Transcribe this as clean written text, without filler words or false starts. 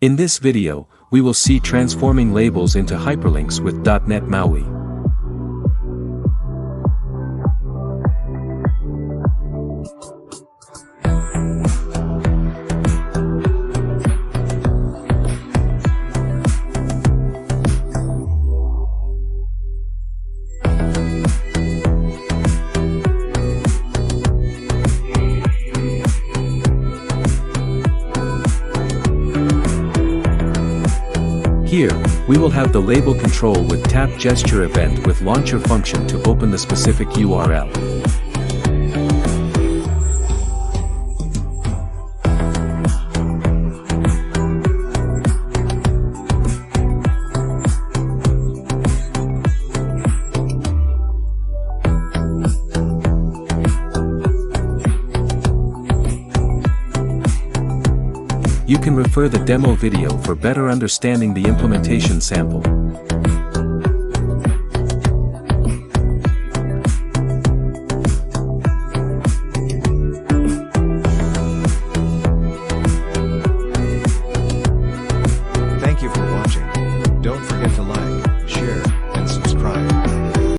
In this video, we will see transforming labels into hyperlinks with .NET MAUI. Here, we will have the label control with tap gesture event with launcher function to open the specific URL. You can refer the demo video for better understanding the implementation sample.